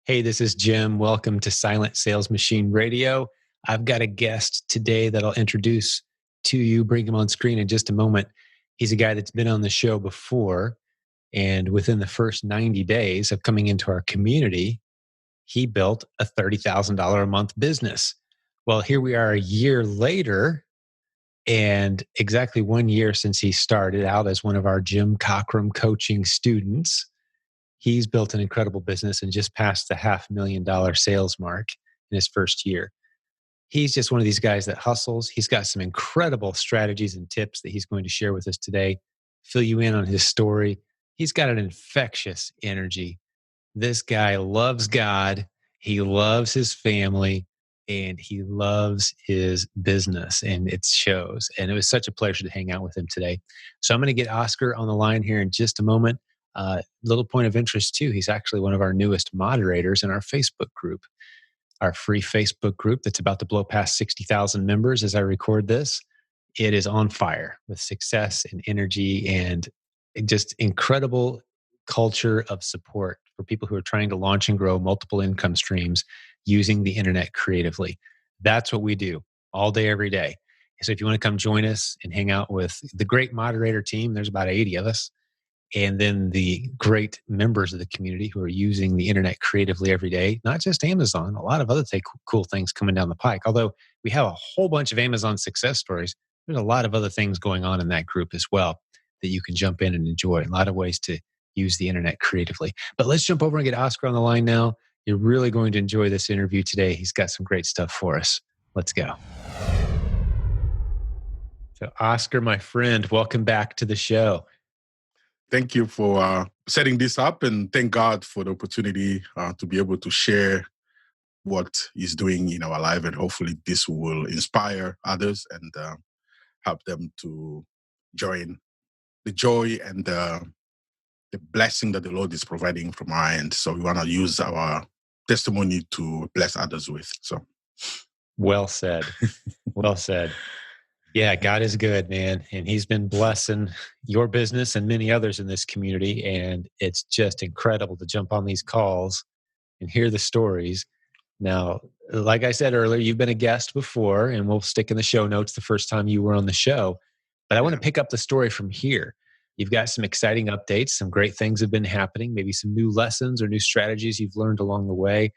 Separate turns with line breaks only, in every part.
Hey, this is Jim. Welcome to Silent Sales Machine Radio. I've got a guest today that I'll introduce to you, bring him on screen in just a moment. He's a guy that's been on the show before, and within the first 90 days of coming into our community, he built a $30,000 a month business. Well, here we are a year later, and exactly 1 year since he started out as one of our Jim Cockrum coaching students. He's built an incredible business and just passed the $500,000 sales mark in his first year. He's just one of these guys that hustles. He's got some incredible strategies and tips that he's going to share with us today, fill you in on his story. He's got an infectious energy. This guy loves God, he loves his family, and he loves his business, and it shows. And it was such a pleasure to hang out with him today. So I'm going to get Oscar on the line here in just a moment. Little point of interest too, he's actually one of our newest moderators in our Facebook group, our free Facebook group that's about to blow past 60,000 members as I record this. It is on fire with success and energy and just incredible culture of support for people who are trying to launch and grow multiple income streams using the internet creatively. That's what we do all day, every day. So if you want to come join us and hang out with the great moderator team, there's about 80 of us, and then the great members of the community who are using the internet creatively every day, not just Amazon, a lot of other cool things coming down the pike. Although we have a whole bunch of Amazon success stories, there's a lot of other things going on in that group as well that you can jump in and enjoy. A lot of ways to use the internet creatively. But let's jump over and get Oscar on the line now. You're really going to enjoy this interview today. He's got some great stuff for us. Let's go. So Oscar, my friend, welcome back to the show.
Thank you for setting this up, and thank God for the opportunity to be able to share what He's doing in our life, and hopefully this will inspire others and help them to join the joy and the blessing that the Lord is providing from our end. So we want to use our testimony to bless others with. So,
well said. Well said. Yeah, God is good, man. And He's been blessing your business and many others in this community. And it's just incredible to jump on these calls and hear the stories. Now, like I said earlier, you've been a guest before, and we'll stick in the show notes the first time you were on the show. But I want to pick up the story from here. You've got some exciting updates. Some great things have been happening, maybe some new lessons or new strategies you've learned along the way.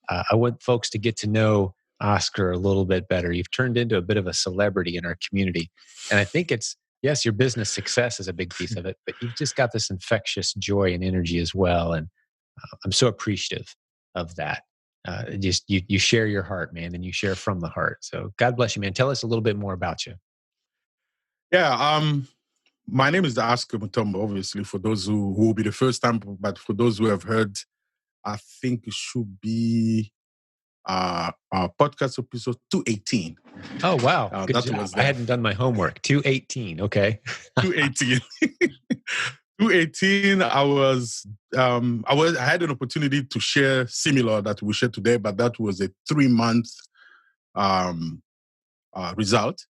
I want folks to get to know Oscar a little bit better. You've turned into a bit of a celebrity in our community. And I think it's, yes, your business success is a big piece of it, but you've just got this infectious joy and energy as well. And I'm so appreciative of that. Just you share your heart, man, and you share from the heart. So God bless you, man. Tell us a little bit more about you.
Yeah, my name is Oscar Mutumbo, obviously, for those who will be the first time, but for those who have heard, I think it should be podcast episode 218.
Oh, wow. Good job. I hadn't done my homework. 218. Okay.
218. 218. I had an opportunity to share similar that we share today, but that was a 3-month result.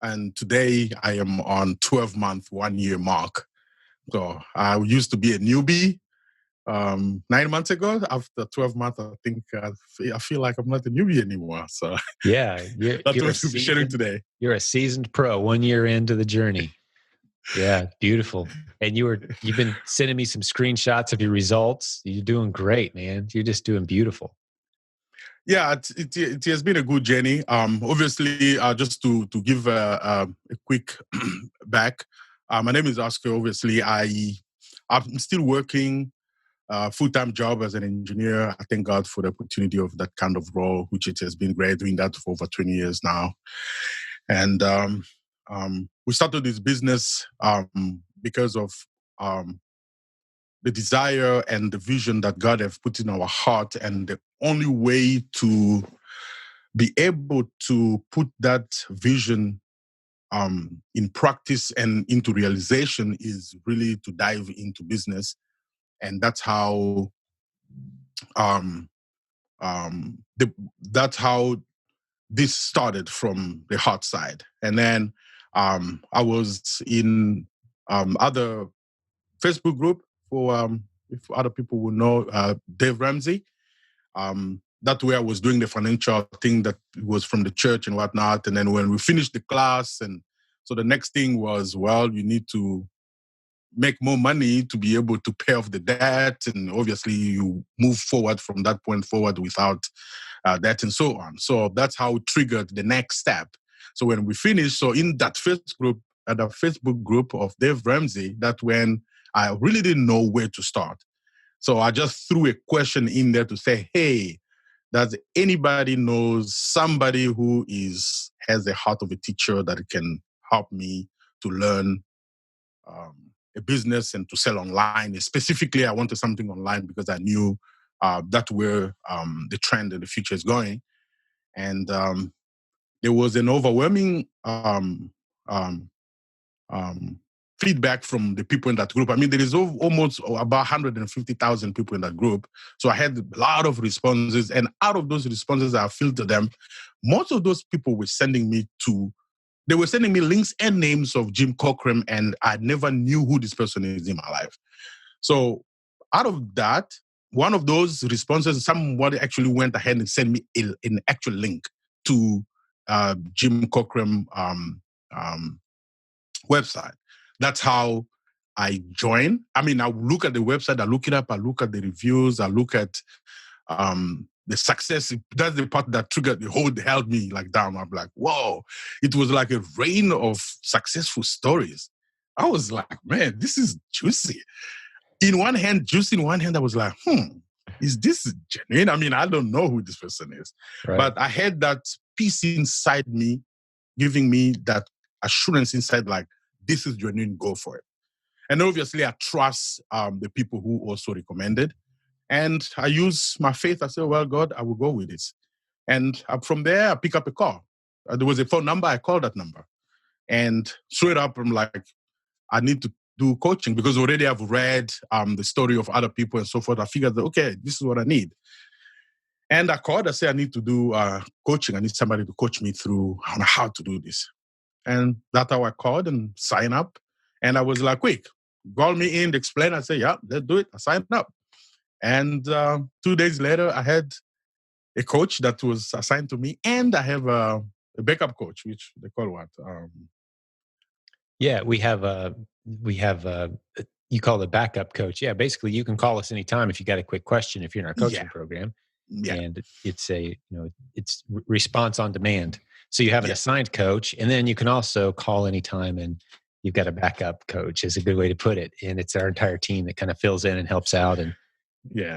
And today I am on 12-month, 1-year mark. So I used to be a newbie 9 months ago. After 12 months, I think I feel like I'm not a newbie anymore. So
yeah,
that's what we'll be sharing today.
You're a seasoned pro, 1 year into the journey. Yeah, beautiful. And you've been sending me some screenshots of your results. You're doing great, man. You're just doing beautiful.
Yeah, it has been a good journey. Obviously, just to give a quick back, my name is Oscar. Obviously, I'm still working full-time job as an engineer. I thank God for the opportunity of that kind of role, which it has been great doing that for over 20 years now. And we started this business because of the desire and the vision that God has put in our heart. And the only way to be able to put that vision in practice and into realization is really to dive into business. And that's how that's how this started, from the heart side. And then I was in other Facebook group for if other people will know Dave Ramsey. That way I was doing the financial thing that was from the church and whatnot. And then when we finished the class, and so the next thing was, well, you need to make more money to be able to pay off the debt. And obviously you move forward from that point forward without that and so on. So that's how it triggered the next step. So when we finished, so in that first group, at the Facebook group of Dave Ramsey, that's when I really didn't know where to start. So I just threw a question in there to say, hey, does anybody knows somebody who has the heart of a teacher that can help me to learn a business and to sell online? Specifically, I wanted something online because I knew that's where the trend in the future is going. And there was an overwhelming feedback from the people in that group. I mean, there is almost about 150,000 people in that group. So I had a lot of responses. And out of those responses, I filtered them. Most of those people were sending me links and names of Jim Cockrum, and I never knew who this person is in my life. So out of that, one of those responses, somebody actually went ahead and sent me an actual link to Jim Cockrum website. That's how I joined. I mean, I look at the website, I look it up, I look at the reviews, I look at the success. That's the part that triggered held me like down. I'm like, whoa. It was like a rain of successful stories. I was like, man, this is juicy. Juicy in one hand, I was like, is this genuine? I mean, I don't know who this person is. Right. But I had that peace inside me, giving me that assurance inside, like, this is genuine, go for it. And obviously, I trust the people who also recommended. And I use my faith. I said, well, God, I will go with this. And from there, I pick up a call. There was a phone number. I called that number. And straight up, I'm like, I need to do coaching because already I've read the story of other people and so forth. I figured that, okay, this is what I need. And I called. I said, I need to do coaching. I need somebody to coach me through how to do this. And that's how I called and signed up. And I was like, quick, call me in, explain. I said, yeah, let's do it. I signed up. And 2 days later, I had a coach that was assigned to me. And I have a backup coach, which they call what?
Yeah, we have you call the backup coach. Yeah, basically you can call us anytime if you got a quick question if you're in our coaching program. Yeah. And it's it's response on demand. So you have an assigned coach, and then you can also call anytime, and you've got a backup coach is a good way to put it. And it's our entire team that kind of fills in and helps out. And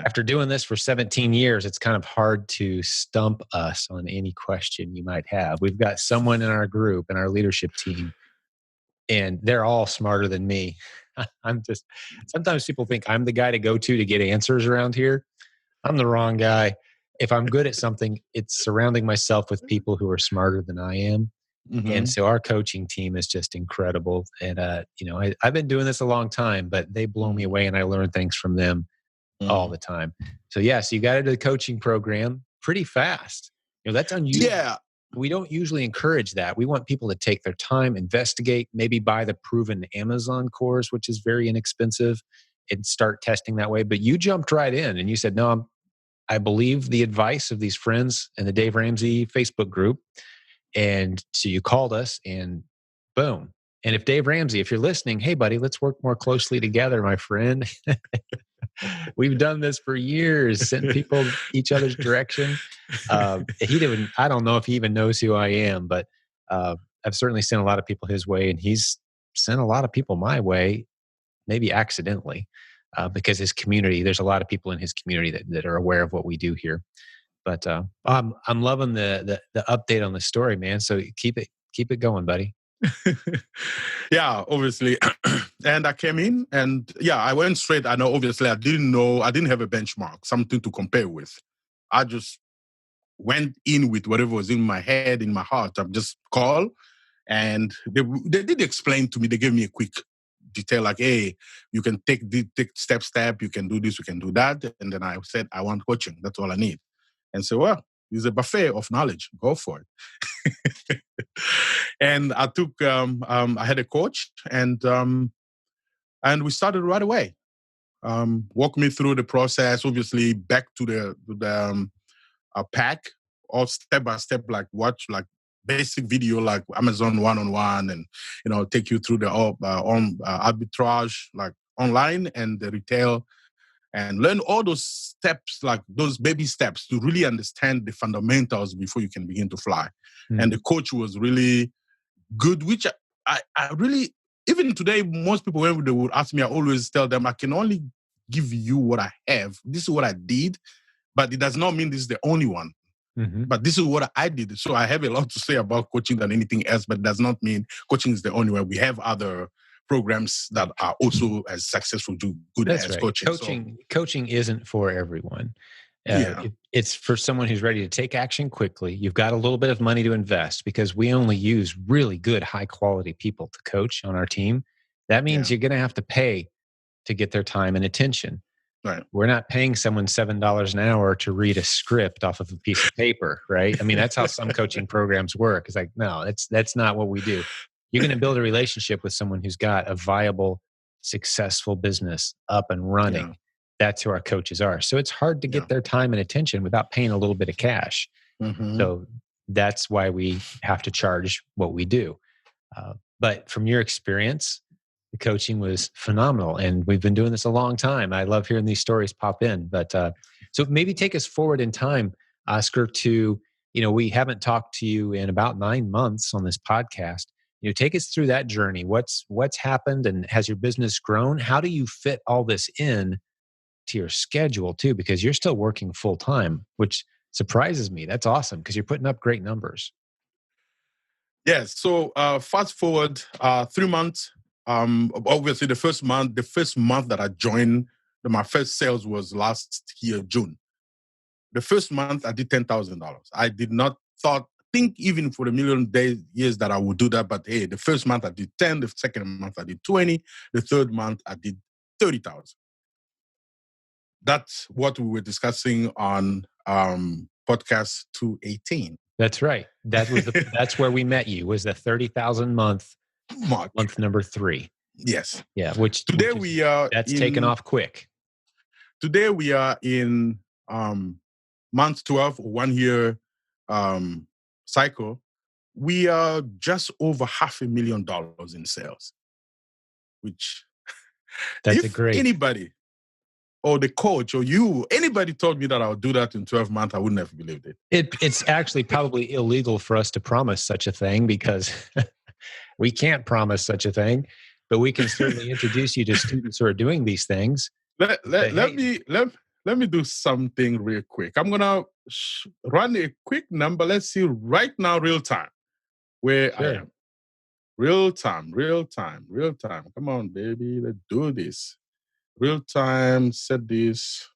after doing this for 17 years, it's kind of hard to stump us on any question you might have. We've got someone in our group and our leadership team, and they're all smarter than me. Sometimes people think I'm the guy to go to get answers around here. I'm the wrong guy. If I'm good at something, it's surrounding myself with people who are smarter than I am. Mm-hmm. And so our coaching team is just incredible. And, I've been doing this a long time, but they blow me away and I learn things from them all the time. So, so you got into the coaching program pretty fast. That's unusual. Yeah. We don't usually encourage that. We want people to take their time, investigate, maybe buy the proven Amazon course, which is very inexpensive, and start testing that way. But you jumped right in and you said, no, I believe the advice of these friends in the Dave Ramsey Facebook group. And so you called us and boom. And if Dave Ramsey, if you're listening, hey buddy, let's work more closely together, my friend. We've done this for years, sent people each other's direction. I don't know if he even knows who I am, but I've certainly sent a lot of people his way, and he's sent a lot of people my way, maybe accidentally, because his community, there's a lot of people in his community that are aware of what we do here. But I'm loving the update on the story, man. So keep it going, buddy.
Yeah, obviously. And I came in and I went straight. I know, obviously, I didn't have a benchmark, something to compare with. I just went in with whatever was in my head, in my heart. I just called, and they did explain to me. They gave me a quick detail, like, hey, you can take step, you can do this, you can do that. And then I said, I want coaching. That's all I need. And so, well, it's a buffet of knowledge. Go for it. And I took, I had a coach, and we started right away. walk me through the process. Obviously, back to the pack, all step by step, like watch like basic video like Amazon one-on-one, and take you through the arbitrage like online and the retail, and learn all those steps, like those baby steps, to really understand the fundamentals before you can begin to fly.
Mm-hmm.
And the coach was really good, which I really, even today, most people, when they would ask me, I always tell them, I can only give you what I have. This is what I did, but it does not mean this is the only one.
Mm-hmm.
But this is what I did. So I have a lot to say about coaching than anything else, but it does not mean coaching is the only way. We have other programs that are also as successful, good
That's
as
right.
coaching.
Coaching isn't for everyone.
Yeah.
It's for someone who's ready to take action quickly. You've got a little bit of money to invest, because we only use really good, high quality people to coach on our team. That means you're going to have to pay to get their time and attention.
Right.
We're not paying someone $7 an hour to read a script off of a piece of paper, right? I mean, that's how some coaching programs work. It's like, no, that's not what we do. You're going to build a relationship with someone who's got a viable, successful business up and running.
Yeah.
That's who our coaches are. So it's hard to get their time and attention without paying a little bit of cash.
Mm-hmm.
So that's why we have to charge what we do. But from your experience, the coaching was phenomenal, and we've been doing this a long time. I love hearing these stories pop in. But so maybe take us forward in time, Oscar, to, we haven't talked to you in about 9 months on this podcast. Take us through that journey. What's happened, and has your business grown? How do you fit all this in to your schedule too? Because you're still working full time, which surprises me. That's awesome, because you're putting up great numbers.
Yes. So fast forward 3 months. Obviously, the first month that I joined, my first sales was last year, June. The first month I did $10,000. I did not think even for a million years that I would do that. But hey, the first month I did 10, the second month I did 20, the third month I did 30,000. That's what we were discussing on podcast 218.
That's right. That's where we met you, was the 30,000 month number 3.
Yes.
Yeah. That's taken off quick.
Today we are in month 12, 1 year cycle. We are just over $500,000 in sales, which
that's
if anybody or the coach or anybody told me that I would do that in 12 months, I wouldn't have believed it.
It's actually probably illegal for us to promise such a thing, because we can't promise such a thing, but we can certainly introduce you to students who are doing these things.
Let me do something real quick. I'm gonna run a quick number. Let's see right now, real time, where I am. Real time. Come on, baby, let's do this. Real time. Set this.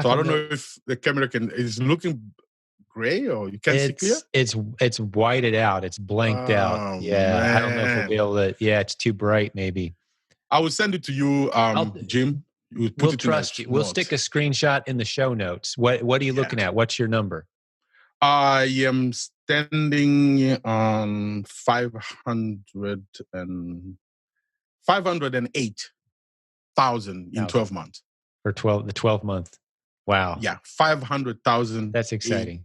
So I don't know if the camera is looking gray or you can see clear.
It's whited out. It's blanked out. Yeah, man. I don't know if we'll be able to. Yeah, it's too bright. Maybe
I will send it to you, Jim.
We'll trust you. We'll stick a screenshot in the show notes. What are you looking at? What's your number?
I am standing on 508,000 in 12 months.
For the 12 month. Wow.
Yeah, 500,000.
That's exciting.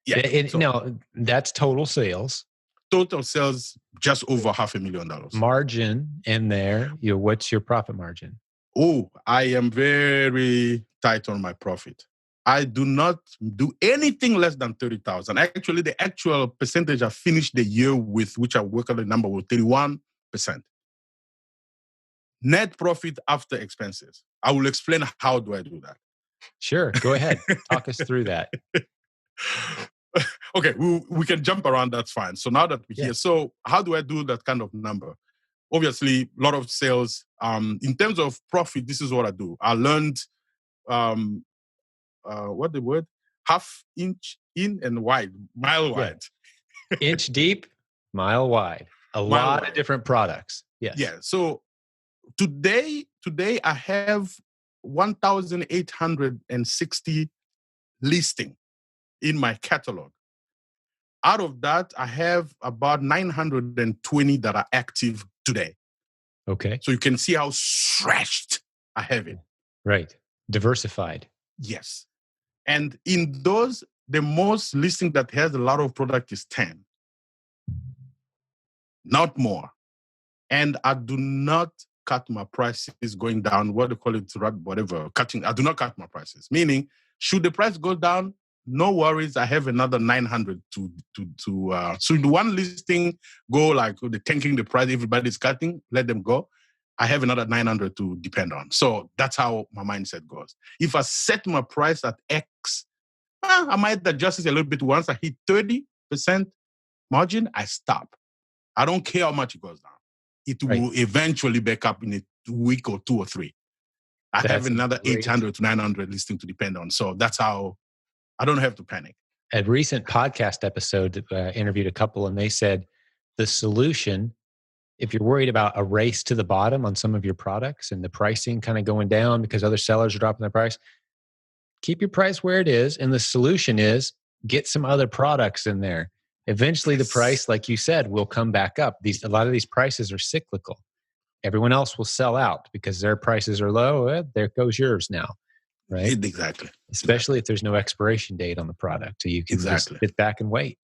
Yeah.
No, that's total sales.
Total sales just over $500,000.
Margin in there. What's your profit margin?
Oh, I am very tight on my profit. I do not do anything less than 30,000. Actually, the actual percentage I finished the year with, which I work on the number, was 31%. Net profit after expenses. I will explain how do I do that.
Sure, go ahead. Talk us through that.
Okay, we can jump around. That's fine. So now that we're here, so how do I do that kind of number? Obviously, a lot of sales. In terms of profit, this is what I do. I learned, what the word? Half inch in and wide, mile wide.
Inch deep, mile wide. A lot of different products. Yes.
Yeah. So today I have 1,860 listing in my catalog. Out of that, I have about 920 that are active today.
Okay.
So you can see how stretched I have it.
Right. Diversified.
Yes. And in those, the most listing that has a lot of product is 10, not more. And I do not cut my prices going down, what they call it, whatever, cutting. I do not cut my prices. Meaning, should the price go down, no worries. I have another 900 so the one listing go like the tanking the price, everybody's cutting, let them go. I have another 900 to depend on. So that's how my mindset goes. If I set my price at X, I might adjust it a little bit. Once I hit 30% margin, I stop. I don't care how much it goes down. It
Right.
will eventually back up in a week or 2 or 3. I have another 800 to 900 listing to depend on. So that's how I don't have to panic.
A recent podcast episode interviewed a couple, and they said the solution, if you're worried about a race to the bottom on some of your products and the pricing kind of going down because other sellers are dropping their price, keep your price where it is. And the solution is get some other products in there. Eventually, the price, like you said, will come back up. A lot of these prices are cyclical. Everyone else will sell out because their prices are low. There goes yours now, right?
Exactly.
Especially if there's no expiration date on the product, so you can just sit back and wait.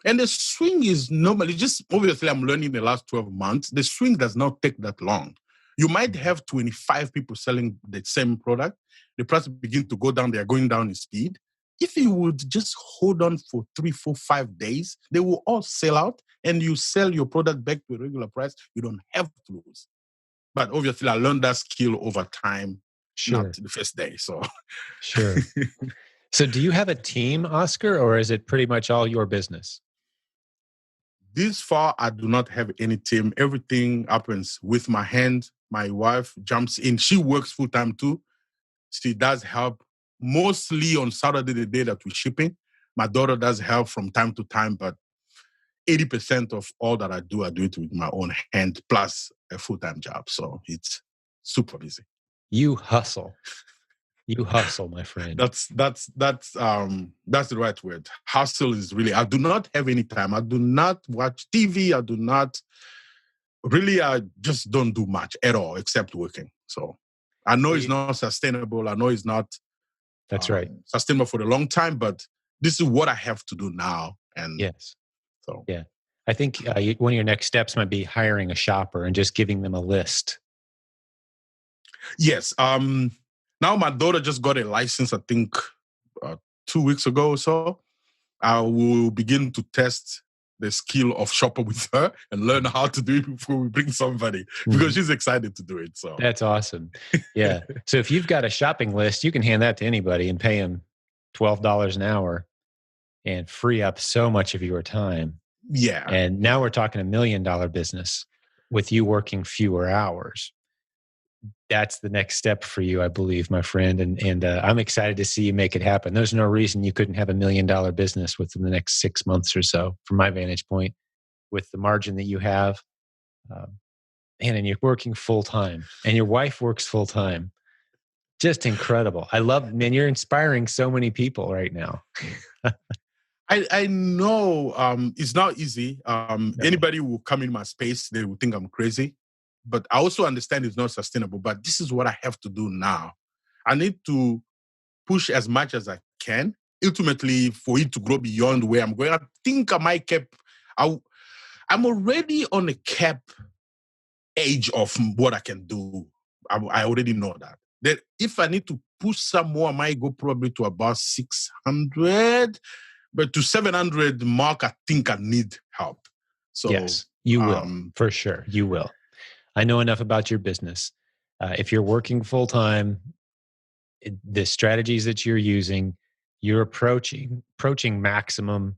And the swing is normally just, obviously, I'm learning the last 12 months. The swing does not take that long. You might have 25 people selling the same product. The price begin to go down. They are going down in speed. If you would just hold on for 3, 4, 5 days, they will all sell out and you sell your product back to a regular price. You don't have to lose. But obviously, I learned that skill over time, not the first day. So,
sure. So do you have a team, Oscar, or is it pretty much all your business?
This far, I do not have any team. Everything happens with my hand. My wife jumps in. She works full time too. She does help mostly on Saturday, the day that we're shipping. My daughter does help from time to time, but 80% of all that I do it with my own hand plus a full-time job. So it's super busy.
You hustle. You hustle, my friend.
That's the right word. Hustle is really, I do not have any time. I do not watch TV. I do not really, I just don't do much at all except working. So I know it's not sustainable. I know it's not sustainable for a long time, but this is what I have to do now. And
yes. So yeah, I think one of your next steps might be hiring a shopper and just giving them a list.
Yes. Now my daughter just got a license, I think 2 weeks ago or so. I will begin to test the skill of shopper with her and learn how to do it before we bring somebody because she's excited to do it. So
that's awesome. Yeah. So if you've got a shopping list, you can hand that to anybody and pay them $12 an hour and free up so much of your time.
Yeah.
And now we're talking $1 million business with you working fewer hours. That's the next step for you, I believe, my friend. And I'm excited to see you make it happen. There's no reason you couldn't have $1 million business within the next 6 months or so, from my vantage point, with the margin that you have. And you're working full time, and your wife works full time. Just incredible. I love, man, you're inspiring so many people right now.
I know it's not easy. No. Anybody who will come in my space, they will think I'm crazy. But I also understand it's not sustainable. But this is what I have to do now. I need to push as much as I can, ultimately for it to grow beyond where I'm going. I think I might cap. I'm already on a cap age of what I can do. I already know that. That if I need to push some more, I might go probably to about 600. But to 700 mark, I think I need help. So
yes, you will, for sure. You will. I know enough about your business. If you're working full time, the strategies that you're using, you're approaching maximum,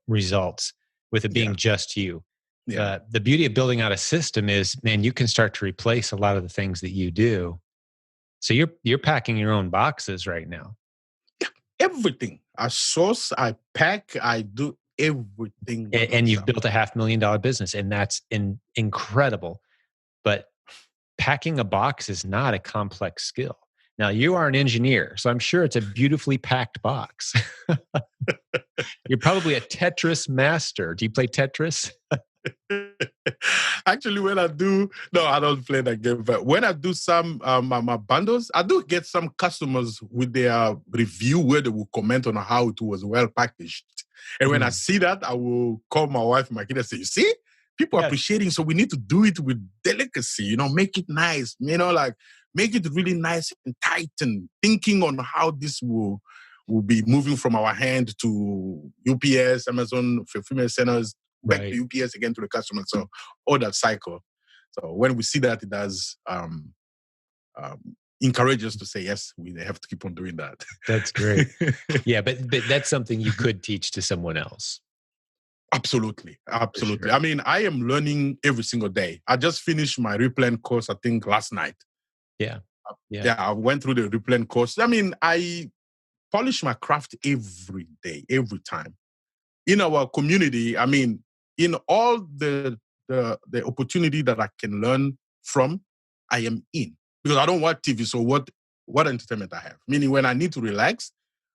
results with it being just you.
Yeah.
The beauty of building out a system is, man, you can start to replace a lot of the things that you do. So you're packing your own boxes right now.
Yeah, everything. I source, I pack, I do everything.
And you've built a $500,000 business, and that's incredible. But packing a box is not a complex skill. Now, you are an engineer, so I'm sure it's a beautifully packed box. You're probably a Tetris master. Do you play Tetris?
Actually, I don't play that game. But when I do some my bundles, I do get some customers with their review where they will comment on how it was well packaged. And when I see that, I will call my wife and my kid and say, "You see, people are
Yes.
appreciating. So we need to do it with delicacy. Make it nice. Like make it really nice and tight, and thinking on how this will be moving from our hand to UPS, Amazon fulfillment centers, back
Right.
to UPS again to the customer. So all that cycle. So when we see that, it does encourage us to say, yes, we have to keep on doing that.
That's great. Yeah, but that's something you could teach to someone else.
Absolutely.
Sure.
I mean, I am learning every single day. I just finished my replan course, I think, last night.
Yeah.
Yeah, I went through the replan course. I mean, I polish my craft every day, every time. In our community, I mean, in all the opportunity that I can learn from, I am in. Because I don't watch TV, so what entertainment I have? Meaning when I need to relax,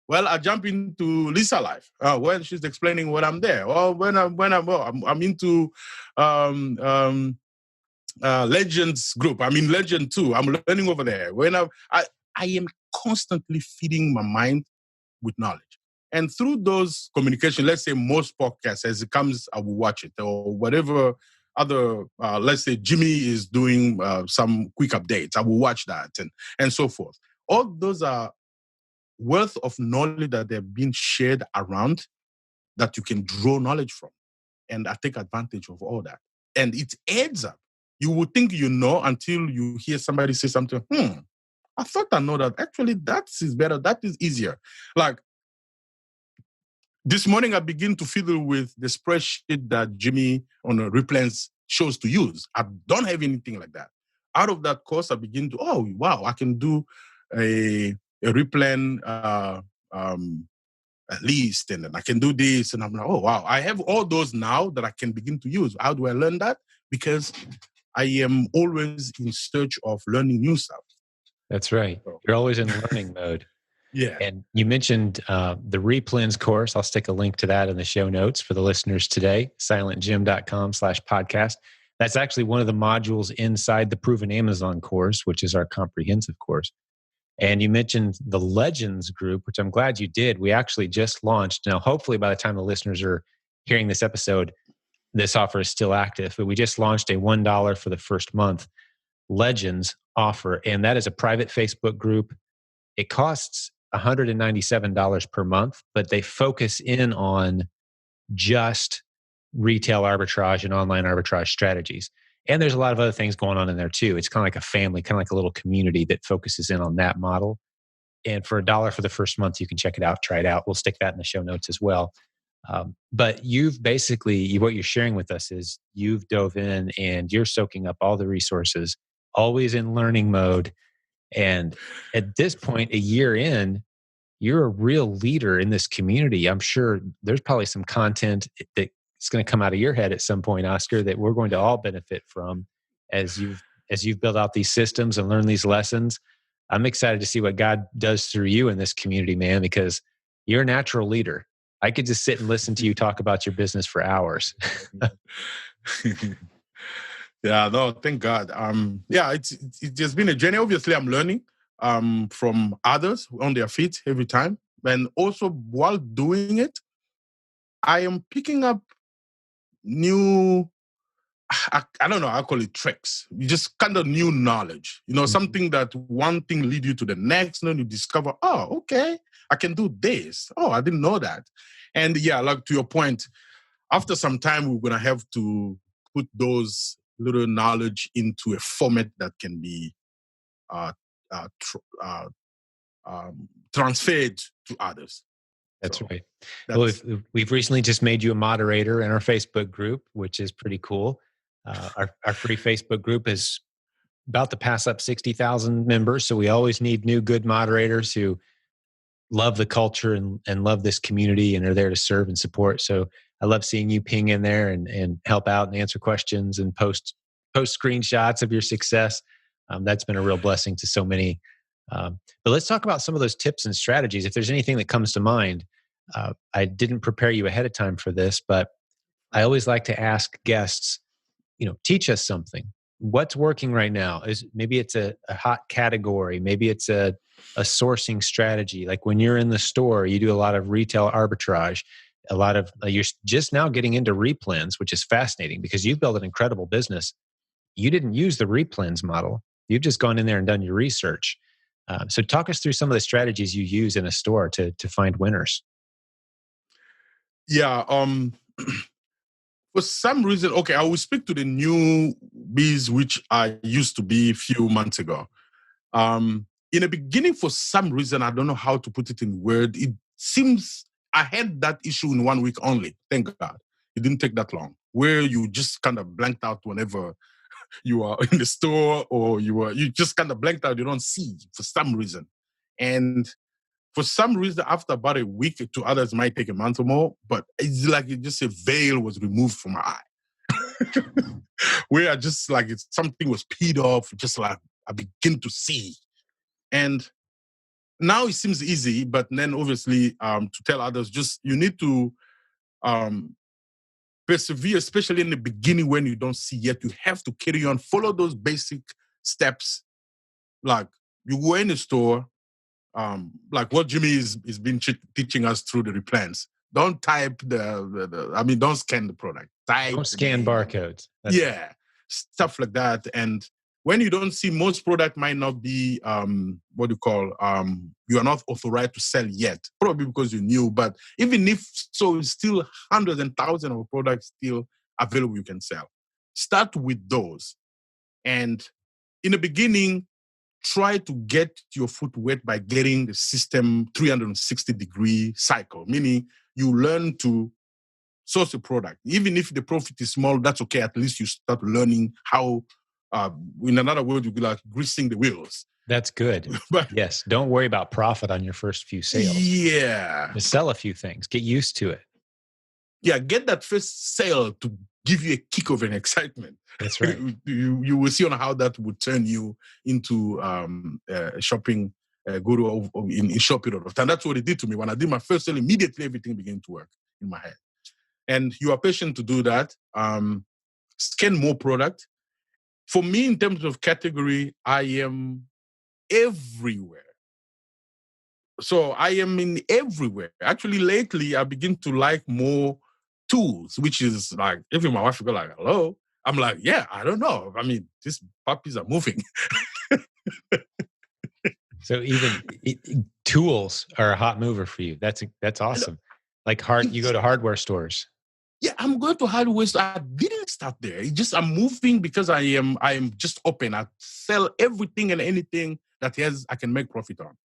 well, I jump into Lisa Life when she's explaining what I'm there. Or I'm into Legends group. I'm in Legend 2. I'm learning over there. I am constantly feeding my mind with knowledge. And through those communication, let's say most podcasts, as it comes, I will watch it, or whatever other, let's say Jimmy is doing some quick updates, I will watch that, and so forth. All those are wealth of knowledge that they're being shared around that you can draw knowledge from. And I take advantage of all that. And it adds up. You would think you know until you hear somebody say something, I thought I know that. Actually, that is better. That is easier. Like, this morning, I begin to fiddle with the spreadsheet that Jimmy on the replans shows to use. I don't have anything like that. Out of that course, I begin to, oh, wow, I can do a replan at least, and then I can do this. And I'm like, oh, wow, I have all those now that I can begin to use. How do I learn that? Because I am always in search of learning new stuff.
That's right. You're always in learning mode.
Yeah.
And you mentioned the Replens course. I'll stick a link to that in the show notes for the listeners today, silentjim.com/podcast. That's actually one of the modules inside the Proven Amazon course, which is our comprehensive course. And you mentioned the Legends group, which I'm glad you did. We actually just launched. Now, hopefully by the time the listeners are hearing this episode, this offer is still active, but we just launched a $1 for the first month Legends offer. And that is a private Facebook group. It costs $197 per month, but they focus in on just retail arbitrage and online arbitrage strategies. And there's a lot of other things going on in there too. It's kind of like a family, kind of like a little community that focuses in on that model. And for $1 for the first month, you can check it out, try it out. We'll stick that in the show notes as well. But you've basically, what you're sharing with us is you've dove in and you're soaking up all the resources, always in learning mode. And at this point, a year in, you're a real leader in this community. I'm sure there's probably some content that's going to come out of your head at some point, Oscar, that we're going to all benefit from as you've built out these systems and learned these lessons. I'm excited to see what God does through you in this community, man, because you're a natural leader. I could just sit and listen to you talk about your business for hours.
Yeah, no, thank God. Yeah, it's just been a journey. Obviously, I'm learning from others on their feet every time. And also while doing it, I am picking up new, I don't know, I call it tricks. Just kind of new knowledge. Something that one thing lead you to the next, and then you discover, oh, okay, I can do this. Oh, I didn't know that. And yeah, like to your point, after some time, we're going to have to put those little knowledge into a format that can be transferred to others.
That's right. Well, we've recently just made you a moderator in our Facebook group, which is pretty cool. Our free Facebook group is about to pass up 60,000 members. So we always need new good moderators who love the culture and love this community and are there to serve and support. So I love seeing you ping in there and help out and answer questions and post screenshots of your success. That's been a real blessing to so many. But let's talk about some of those tips and strategies. If there's anything that comes to mind, I didn't prepare you ahead of time for this, but I always like to ask guests, teach us something. What's working right now? Is maybe it's a hot category, maybe it's a sourcing strategy. Like when you're in the store, you do a lot of retail arbitrage, a lot of you're just now getting into replens, which is fascinating because you've built an incredible business. You didn't use the replens model. You've just gone in there and done your research. So talk us through some of the strategies you use in a store to find winners.
Yeah. For some reason, okay, I will speak to the newbies, which I used to be a few months ago. In the beginning, for some reason, I don't know how to put it in word. It seems I had that issue in 1 week only. Thank God. It didn't take that long, where you just kind of blanked out whenever you are in the store, or you just kind of blanked out. You don't see for some reason. And for some reason, after about a week, to others might take a month or more, but it's like it just a veil was removed from my eye. Where I just like something was peed off, just like I begin to see. And now it seems easy, but then obviously to tell others, just you need to um, persevere, especially in the beginning when you don't see yet. You have to carry on, follow those basic steps. Like you go in the store, like what Jimmy is been teaching us through the replans. Don't type don't scan the product. Type
Don't
the
scan
name.
barcodes.
Yeah, stuff like that. And when you don't see, most product might not be what do you call you are not authorized to sell yet, probably because you're new. But even if so, it's still hundreds and thousands of products still available you can sell. Start with those, and in the beginning, try to get your foot wet by getting the system 360-degree cycle, meaning you learn to source a product. Even if the profit is small, that's okay. At least you start learning how, in another word, you'd be like greasing the wheels.
That's good.
But
yes, don't worry about profit on your first few sales.
Yeah.
Just sell a few things. Get used to it.
Yeah, get that first sale to give you a kick of an excitement.
That's right.
You will see on how that would turn you into shopping, go to in short period of time. That's what it did to me. When I did my first sale, immediately everything began to work in my head. And you are patient to do that. Scan more product. For me, in terms of category, I am everywhere. So I am in everywhere. Actually, lately, I begin to like more tools, which is like, even my wife will go like, hello? I'm like, yeah, I don't know. I mean, these puppies are moving.
So even tools are a hot mover for you. That's awesome. Like you go to hardware stores.
Yeah, I'm going to hardware. So I didn't start there. It's just I'm moving because I am just open. I sell everything and anything that I can make profit on.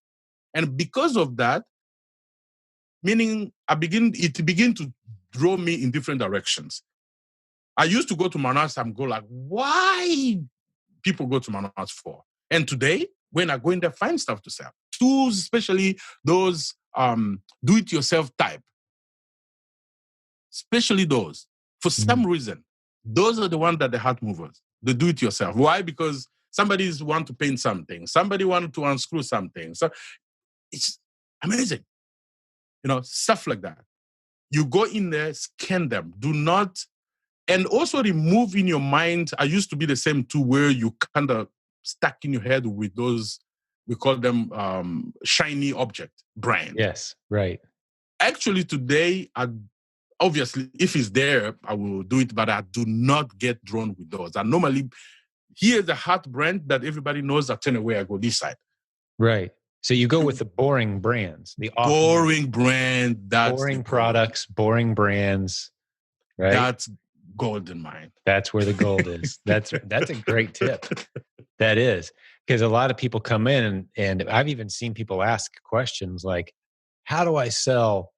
And because of that, meaning it begin to draw me in different directions. I used to go to Manaus and go like, why people go to Manaus for? And today, when I go in there, find stuff to sell. Tools, especially those do-it-yourself type. Especially those. For some reason, those are the ones that the heart movers. The do-it-yourself. Why? Because somebody's want to paint something. Somebody wanted to unscrew something. So it's amazing. Stuff like that. You go in there, scan them. Do not, and also remove in your mind. I used to be the same too, where you kind of stuck in your head with those, we call them shiny object brand.
Yes, right.
Actually, today, obviously, if it's there, I will do it, but I do not get drawn with those. I normally, here's a hot brand that everybody knows, I turn away, I go this side.
Right. So you go with the boring brands, the
boring brand, that's
boring products, boring brands, right?
That's gold in mine.
That's where the gold is. That's a great tip. That is, because a lot of people come in and I've even seen people ask questions like, how do I sell,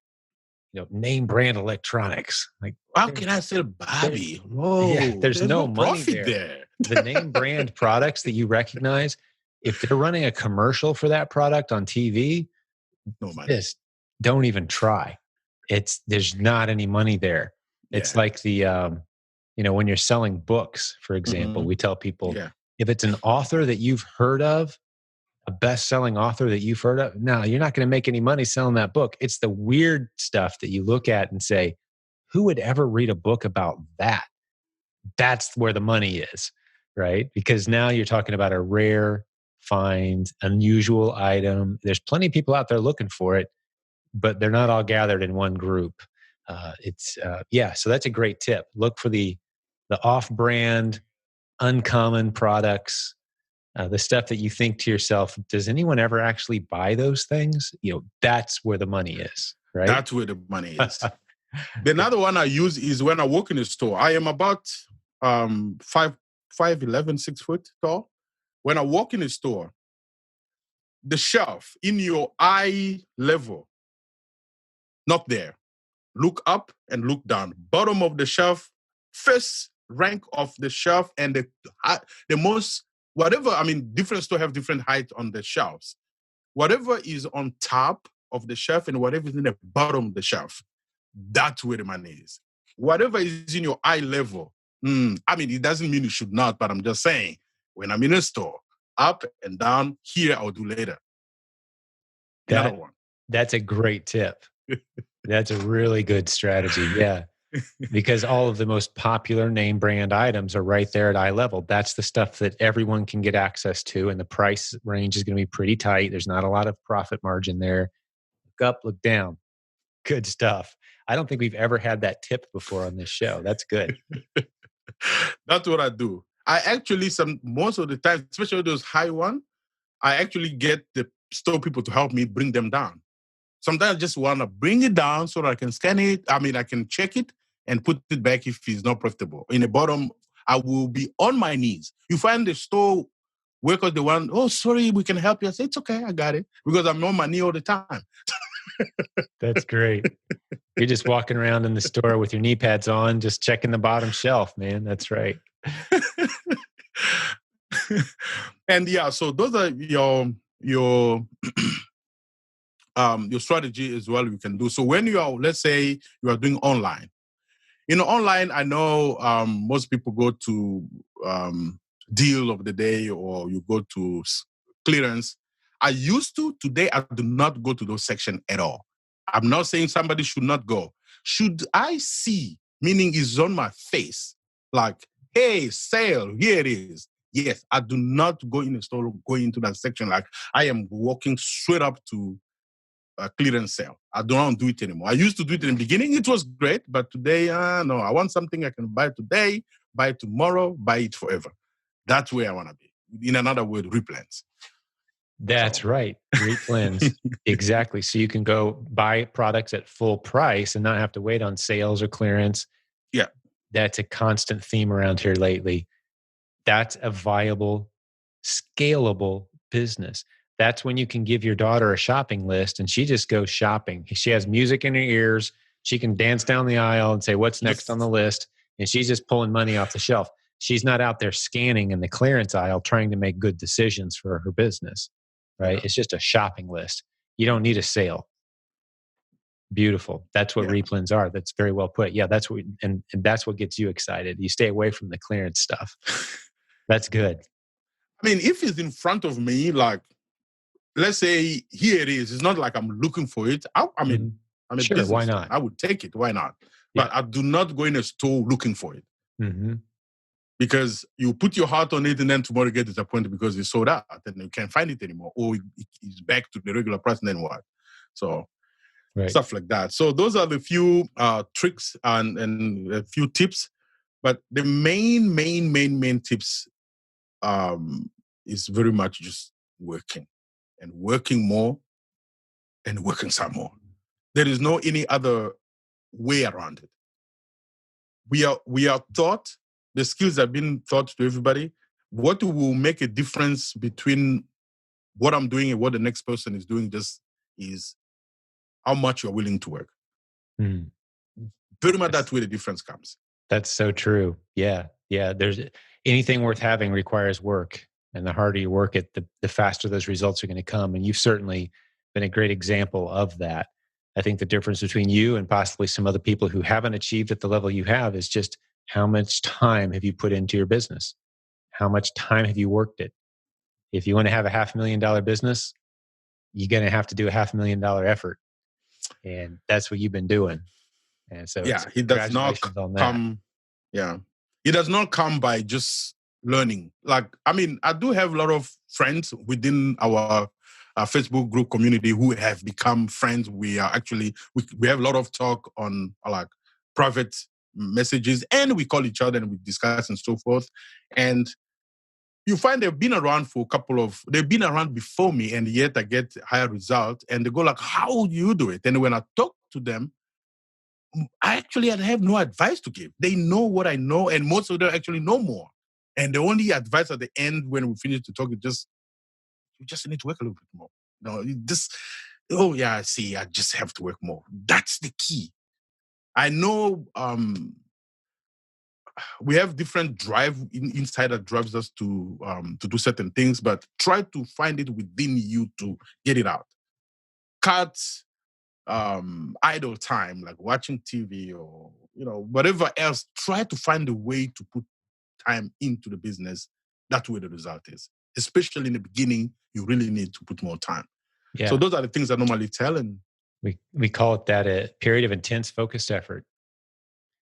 name brand electronics? Like,
how can I sell Bobby?
There's no money
profit there.
The name brand products that you recognize, if they're running a commercial for that product on TV,
no money.
Just don't even try. There's not any money there. Yeah. It's like the when you're selling books, for example, we tell people if it's an author that you've heard of, a best-selling author that you've heard of, no, you're not going to make any money selling that book. It's the weird stuff that you look at and say, who would ever read a book about that? That's where the money is, right? Because now you're talking about a rare find, unusual item. There's plenty of people out there looking for it, but they're not all gathered in one group. So that's a great tip. Look for the off-brand, uncommon products, the stuff that you think to yourself, does anyone ever actually buy those things? That's where the money is, right?
That's where the money is. The another one I use is when I walk in a store. I am about 5'11", 6 foot tall. When I walk in a store, the shelf in your eye level, not there. Look up and look down. Bottom of the shelf, first rank of the shelf, and the most, whatever, I mean, different stores have different height on the shelves. Whatever is on top of the shelf and whatever is in the bottom of the shelf, that's where the money is. Whatever is in your eye level, I mean, it doesn't mean you should not, but I'm just saying, when I'm in a store, up and down, here I'll do later. Another one.
That's a great tip. That's a really good strategy. Yeah. Because all of the most popular name brand items are right there at eye level. That's the stuff that everyone can get access to, and the price range is going to be pretty tight. There's not a lot of profit margin there. Look up, look down. Good stuff. I don't think we've ever had that tip before on this show. That's good.
That's what I do. I actually, most of the time, especially those high ones, I actually get the store people to help me bring them down. Sometimes I just want to bring it down so that I can scan it. I mean, I can check it and put it back if it's not profitable. In the bottom, I will be on my knees. You find the store worker, the one, oh, sorry, we can help you. I say, it's okay, I got it. Because I'm on my knee all the time.
That's great. You're just walking around in the store with your knee pads on, just checking the bottom shelf, man. That's right.
And yeah, so those are your strategy as well you can do. So when you are, let's say you are doing online, online, I know most people go to deal of the day or you go to clearance. I used to. Today, I do not go to those sections at all. I'm not saying somebody should not go. Should I see, meaning it's on my face, like, hey, sale, here it is. Yes, I do not go in the store, go into that section like I am walking straight up to a clearance sale. I don't do it anymore. I used to do it in the beginning. It was great, but today, no. I want something I can buy today, buy it tomorrow, buy it forever. That's where I want to be. In another word, replens.
That's right. Replens. Exactly. So you can go buy products at full price and not have to wait on sales or clearance.
Yeah.
That's a constant theme around here lately. That's a viable, scalable business. That's when you can give your daughter a shopping list and she just goes shopping. She has music in her ears. She can dance down the aisle and say, what's next on the list? And she's just pulling money off the shelf. She's not out there scanning in the clearance aisle trying to make good decisions for her business, right? Yeah. It's just a shopping list. You don't need a sale. Beautiful. That's what replens are. That's very well put. Yeah, that's what, and that's what gets you excited. You stay away from the clearance stuff. That's good.
I mean, if it's in front of me, like, let's say here it is. It's not like I'm looking for it. I'm a
sure,
business.
Why not?
I would take it. Why not? Yeah. But I do not go in a store looking for it.
Mm-hmm.
Because you put your heart on it and then tomorrow you get disappointed because it's sold out and you can't find it anymore. Or it's back to the regular price and then what? So stuff like that. So those are the few tricks and a few tips. But the main tips is very much just working and working more and working some more. There is no any other way around it. We are taught, the skills have been taught to everybody. What will make a difference between what I'm doing and what the next person is doing just is how much you're willing to work. Very much that's where the difference comes.
That's so true. Yeah. There's anything worth having requires work. And the harder you work it, the faster those results are going to come. And you've certainly been a great example of that. I think the difference between you and possibly some other people who haven't achieved at the level you have is just how much time have you put into your business? How much time have you worked it? If you want to have a $500,000 business, you're going to have to do a $500,000 effort. And that's what you've been doing. And so it's
Yeah, he does not
congratulations on that.
come. Yeah, he does not come by just learning. Like, I mean, I do have a lot of friends within our Facebook group community who have become friends. We are actually we have a lot of talk on like private messages, and we call each other and we discuss and so forth. And you find they've been around for a couple of, they've been around before me, and yet I get higher results. And they go like, "How do you do it?" And when I talk to them, I have no advice to give. They know what I know, and most of them actually know more. And the only advice at the end when we finish to talk is just, you just need to work a little bit more. No, you just, oh yeah, I see, I just have to work more. That's the key. I know we have different drive inside that drives us to do certain things, but try to find it within you to get it out. Cut idle time like watching TV or whatever else. Try to find a way to put time into the business. That's where the result is. Especially in the beginning, you really need to put more time. So
Yeah.
those are the things I normally tell. And
We call it that a period of intense focused effort.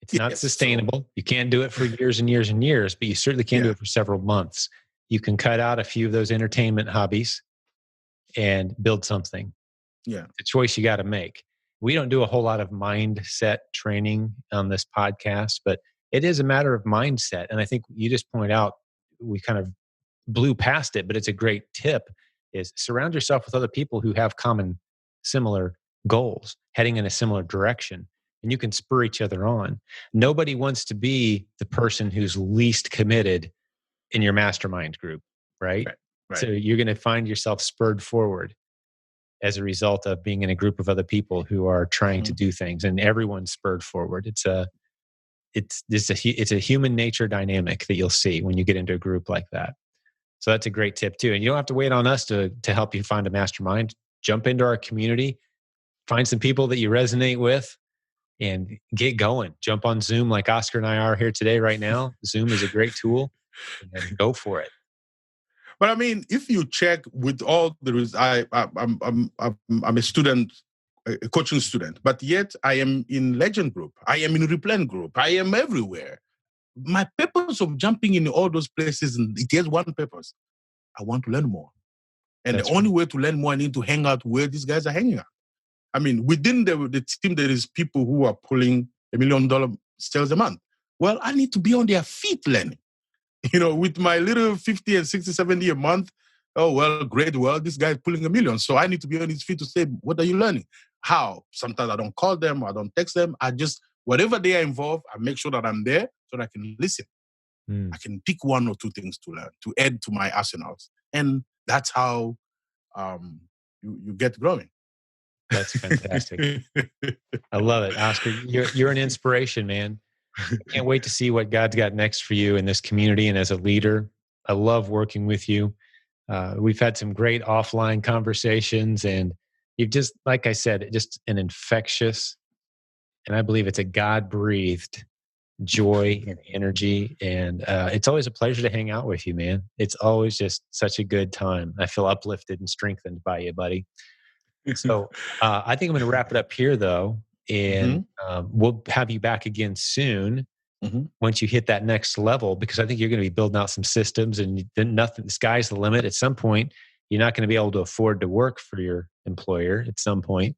It's not
yes,
sustainable. You can't do it for years and years and years, but you certainly can do it for several months. You can cut out a few of those entertainment hobbies and build something.
Yeah.
It's a choice you got to make. We don't do a whole lot of mindset training on this podcast, but it is a matter of mindset. And I think you just point out, we kind of blew past it, but it's a great tip, is surround yourself with other people who have common, similar goals, heading in a similar direction, and you can spur each other on. Nobody wants to be the person who's least committed in your mastermind group, right?
Right.
So you're going to find yourself spurred forward as a result of being in a group of other people who are trying to do things, and everyone's spurred forward. It's a human nature dynamic that you'll see when you get into a group like that. So that's a great tip too. And you don't have to wait on us to help you find a mastermind. Jump into our community, find some people that you resonate with, and get going. Jump on Zoom like Oscar and I are here today right now. Zoom is a great tool, and go for it.
But I mean, if you check with all the I'm a student, a coaching student, but yet I am in Legend Group, I am in Replan Group, I am everywhere. My purpose of jumping in all those places, and it has one purpose: I want to learn more. And the only way to learn more, I need to hang out where these guys are hanging out. I mean, within the team, there is people who are pulling $1 million sales a month. Well, I need to be on their feet learning. With my little 50 and 60, 70 a month, oh, well, great. Well, this guy's pulling $1 million. So I need to be on his feet to say, what are you learning? How? Sometimes I don't call them, I don't text them. I just, whatever they are involved, I make sure that I'm there so that I can listen. I can pick one or two things to learn, to add to my arsenals. And that's how you get growing.
That's fantastic. I love it, Oscar. You're an inspiration, man. I can't wait to see what God's got next for you in this community and as a leader. I love working with you. We've had some great offline conversations, and you've just, like I said, just an infectious, and I believe it's a God-breathed joy and energy. And it's always a pleasure to hang out with you, man. It's always just such a good time. I feel uplifted and strengthened by you, buddy. So I think I'm going to wrap it up here, though, and we'll have you back again soon once you hit that next level, because I think you're going to be building out some systems, and then the sky's the limit. At some point, you're not going to be able to afford to work for your employer at some point,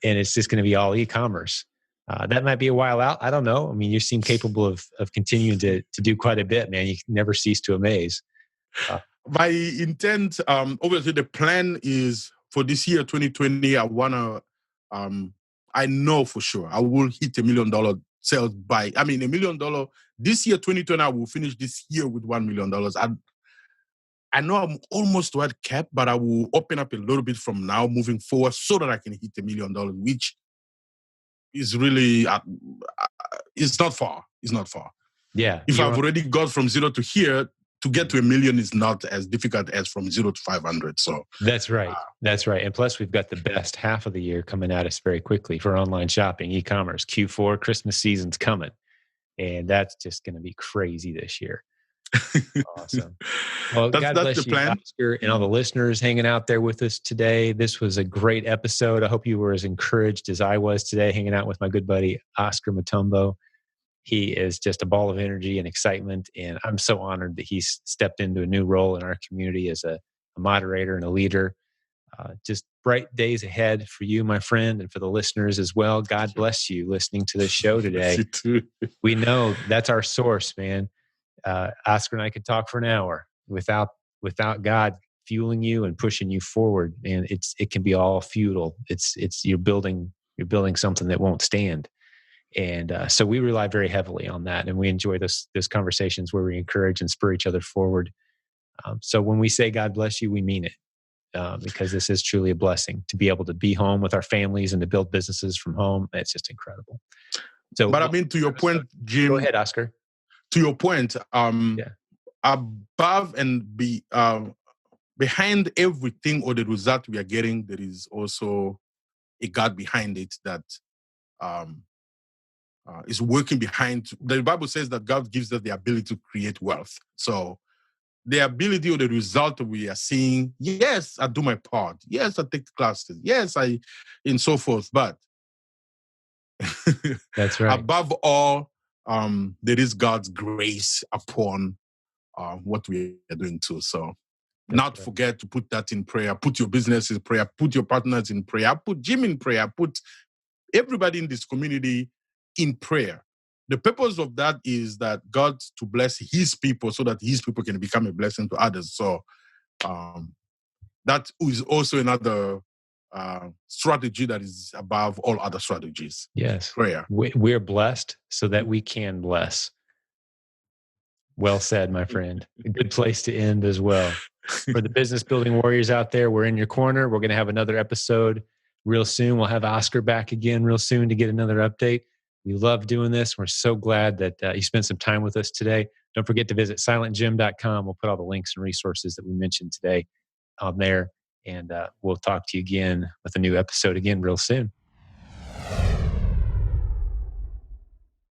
and it's just going to be all e-commerce. That might be a while out. I don't know. I mean, you seem capable of continuing to do quite a bit, man. You never cease to amaze.
My intent, obviously, the plan is for this year, 2020. I know for sure I will hit $1 million sales $1 million this year, 2020. I will finish this year with $1 million. I know I'm almost to that cap, but I will open up a little bit from now moving forward so that I can hit $1 million, which is really, it's not far. It's not far.
Yeah.
If I've already got from 0 to here, to get to $1 million is not as difficult as from 0 to 500. So
that's right. That's right. And plus, we've got the best half of the year coming at us very quickly for online shopping, e-commerce. Q4, Christmas season's coming, and that's just going to be crazy this year. Awesome. Well, God
That's the
bless you,
plan.
Oscar, and all the listeners hanging out there with us today. This was a great episode. I hope you were as encouraged as I was today, hanging out with my good buddy, Oscar Mutumbo. He is just a ball of energy and excitement, and I'm so honored that he's stepped into a new role in our community as a moderator and a leader. Just bright days ahead for you, my friend, and for the listeners as well. God bless you listening to this show
Bless
today.
you too.
We know that's our source, man. Oscar and I could talk for an hour without God fueling you and pushing you forward, and it can be all futile. It's you're building something that won't stand, and so we rely very heavily on that, and we enjoy those conversations where we encourage and spur each other forward. So when we say God bless you, we mean it. Because this is truly a blessing to be able to be home with our families and to build businesses from home. It's just incredible. So,
But I mean, to your point, Jim.
Go ahead, Oscar.
To your point,
Yeah.
above and behind everything or the result we are getting, there is also a God behind it that is working behind. The Bible says that God gives us the ability to create wealth. So the ability or the result we are seeing, yes, I do my part. Yes, I take classes. Yes, and so forth. But
that's right.
Above all, there is God's grace upon what we are doing too. So not forget to put that in prayer. Put your business in prayer. Put your partners in prayer. Put Jim in prayer. Put everybody in this community in prayer. The purpose of that is that God to bless his people so that his people can become a blessing to others. So that is also another strategy that is above all other strategies.
Yes.
Prayer.
We're blessed so that we can bless. Well said, my friend. A good place to end as well. For the business building warriors out there, we're in your corner. We're going to have another episode real soon. We'll have Oscar back again real soon to get another update. We love doing this. We're so glad that you spent some time with us today. Don't forget to visit silentjim.com. We'll put all the links and resources that we mentioned today on there. And we'll talk to you again with a new episode again real soon.